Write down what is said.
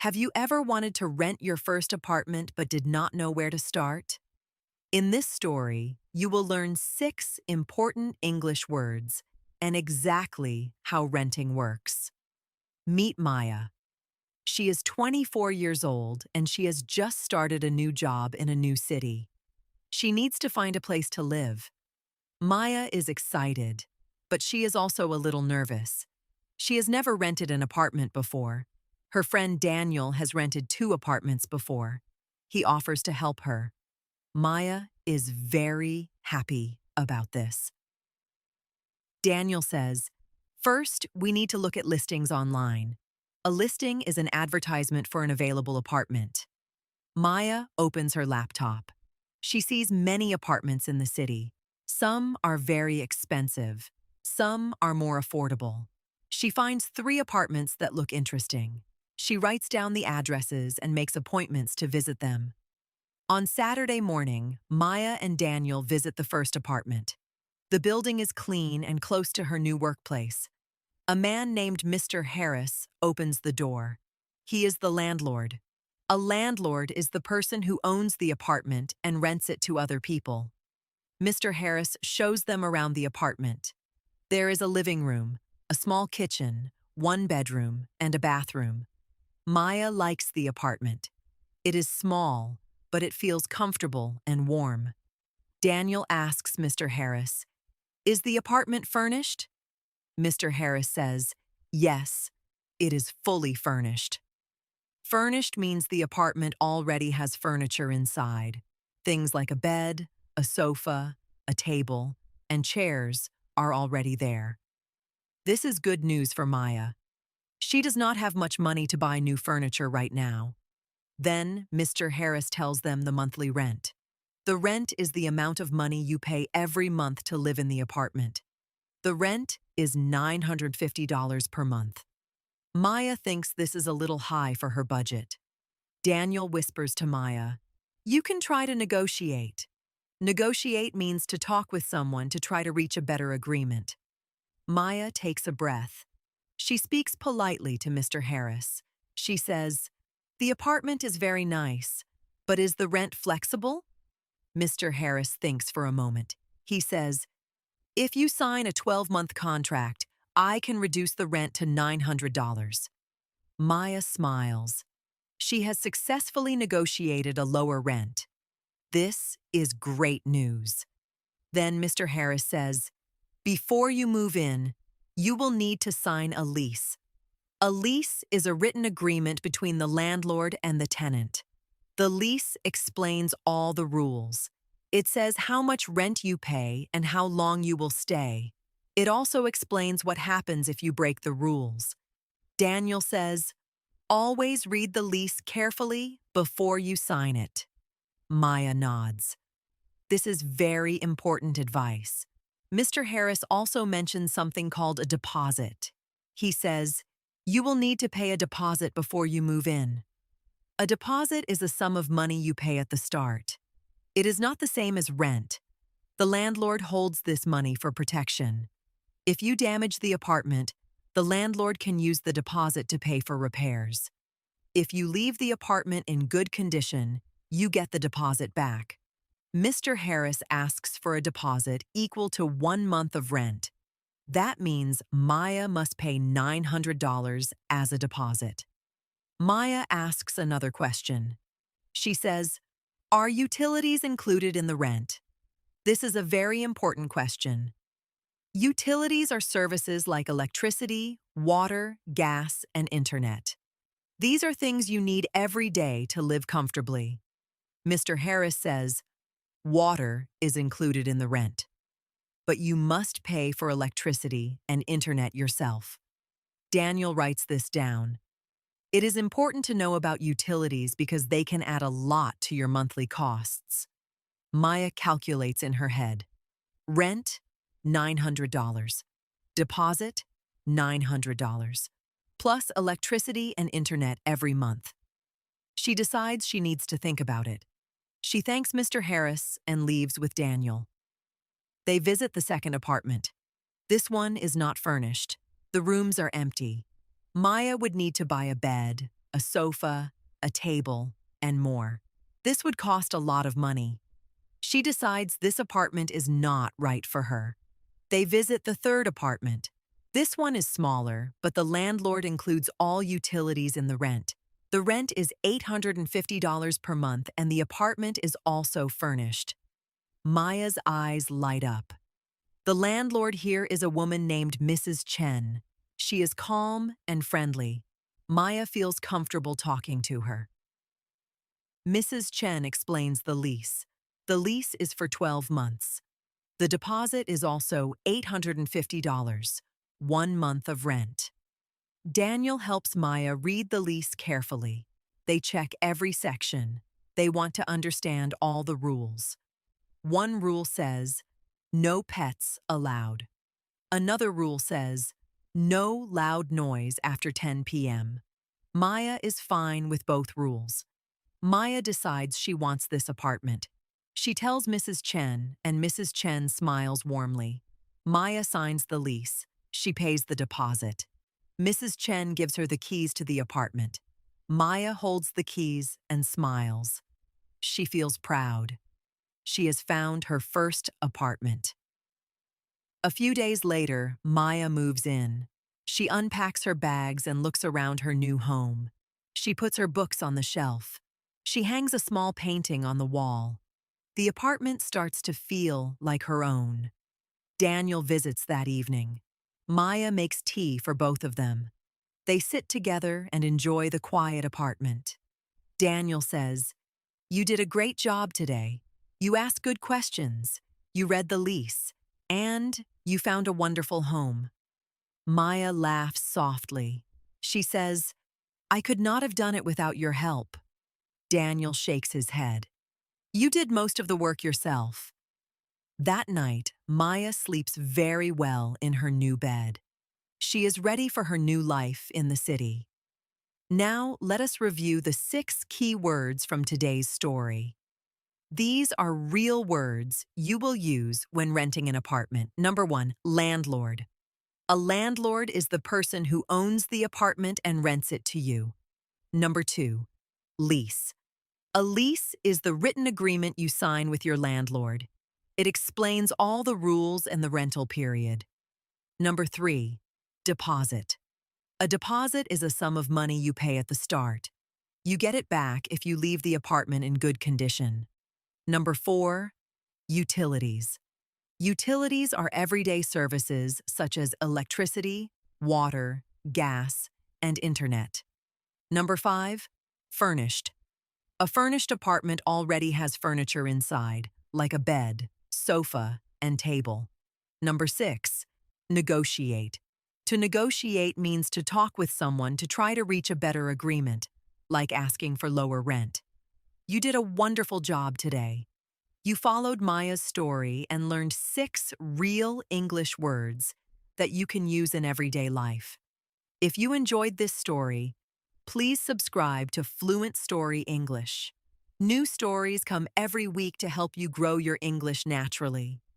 Have you ever wanted to rent your first apartment but did not know where to start? In this story, you will learn 6 important English words and exactly how renting works. Meet Maya. She is 24 years old and she has just started a new job in a new city. She needs to find a place to live. Maya is excited, but she is also a little nervous. She has never rented an apartment before. Her friend Daniel has rented 2 apartments before. He offers to help her. Maya is very happy about this. Daniel says, "First, we need to look at listings online. A listing is an advertisement for an available apartment." Maya opens her laptop. She sees many apartments in the city. Some are very expensive. Some are more affordable. She finds 3 apartments that look interesting. She writes down the addresses and makes appointments to visit them. On Saturday morning, Maya and Daniel visit the first apartment. The building is clean and close to her new workplace. A man named Mr. Harris opens the door. He is the landlord. A landlord is the person who owns the apartment and rents it to other people. Mr. Harris shows them around the apartment. There is a living room, a small kitchen, 1 bedroom, and a bathroom. Maya likes the apartment. It is small, but it feels comfortable and warm. Daniel asks Mr. Harris, "Is the apartment furnished?" Mr. Harris says, "Yes, it is fully furnished." Furnished means the apartment already has furniture inside. Things like a bed, a sofa, a table, and chairs are already there. This is good news for Maya. She does not have much money to buy new furniture right now. Then Mr. Harris tells them the monthly rent. The rent is the amount of money you pay every month to live in the apartment. The rent is $950 per month. Maya thinks this is a little high for her budget. Daniel whispers to Maya, "You can try to negotiate." Negotiate means to talk with someone to try to reach a better agreement. Maya takes a breath. She speaks politely to Mr. Harris. She says, "The apartment is very nice, but is the rent flexible?" Mr. Harris thinks for a moment. He says, "If you sign a 12-month contract, I can reduce the rent to $900. Maya smiles. She has successfully negotiated a lower rent. This is great news. Then Mr. Harris says, "Before you move in, you will need to sign a lease." A lease is a written agreement between the landlord and the tenant. The lease explains all the rules. It says how much rent you pay and how long you will stay. It also explains what happens if you break the rules. Daniel says, "Always read the lease carefully before you sign it." Maya nods. This is very important advice. Mr. Harris also mentions something called a deposit. He says, "You will need to pay a deposit before you move in." A deposit is a sum of money you pay at the start. It is not the same as rent. The landlord holds this money for protection. If you damage the apartment, the landlord can use the deposit to pay for repairs. If you leave the apartment in good condition, you get the deposit back. Mr. Harris asks for a deposit equal to 1 month of rent. That means Maya must pay $900 as a deposit. Maya asks another question. She says, "Are utilities included in the rent?" This is a very important question. Utilities are services like electricity, water, gas, and internet. These are things you need every day to live comfortably. Mr. Harris says, "Water is included in the rent, but you must pay for electricity and internet yourself." Daniel writes this down. It is important to know about utilities because they can add a lot to your monthly costs. Maya calculates in her head. Rent, $900. Deposit, $900. Plus electricity and internet every month. She decides she needs to think about it. She thanks Mr. Harris and leaves with Daniel. They visit the second apartment. This one is not furnished. The rooms are empty. Maya would need to buy a bed, a sofa, a table, and more. This would cost a lot of money. She decides this apartment is not right for her. They visit the third apartment. This one is smaller, but the landlord includes all utilities in the rent. The rent is $850 per month, and the apartment is also furnished. Maya's eyes light up. The landlord here is a woman named Mrs. Chen. She is calm and friendly. Maya feels comfortable talking to her. Mrs. Chen explains the lease. The lease is for 12 months. The deposit is also $850, 1 month of rent. Daniel helps Maya read the lease carefully. They check every section. They want to understand all the rules. One rule says, no pets allowed. Another rule says, no loud noise after 10 p.m. Maya is fine with both rules. Maya decides she wants this apartment. She tells Mrs. Chen, and Mrs. Chen smiles warmly. Maya signs the lease. She pays the deposit. Mrs. Chen gives her the keys to the apartment. Maya holds the keys and smiles. She feels proud. She has found her first apartment. A few days later, Maya moves in. She unpacks her bags and looks around her new home. She puts her books on the shelf. She hangs a small painting on the wall. The apartment starts to feel like her own. Daniel visits that evening. Maya makes tea for both of them. They sit together and enjoy the quiet apartment. Daniel says, "You did a great job today. You asked good questions. You read the lease. And you found a wonderful home." Maya laughs softly. She says, "I could not have done it without your help." Daniel shakes his head. "You did most of the work yourself." That night, Maya sleeps very well in her new bed. She is ready for her new life in the city. Now, let us review the 6 key words from today's story. These are real words you will use when renting an apartment. Number 1, landlord. A landlord is the person who owns the apartment and rents it to you. Number 2, lease. A lease is the written agreement you sign with your landlord. It explains all the rules and the rental period. Number 3, deposit. A deposit is a sum of money you pay at the start. You get it back if you leave the apartment in good condition. Number 4, utilities. Utilities are everyday services such as electricity, water, gas, and internet. Number 5, furnished. A furnished apartment already has furniture inside, like a bed, sofa, and table. Number 6, negotiate. To negotiate means to talk with someone to try to reach a better agreement, like asking for lower rent. You did a wonderful job today. You followed Maya's story and learned 6 real English words that you can use in everyday life. If you enjoyed this story, please subscribe to Fluent Story English. New stories come every week to help you grow your English naturally.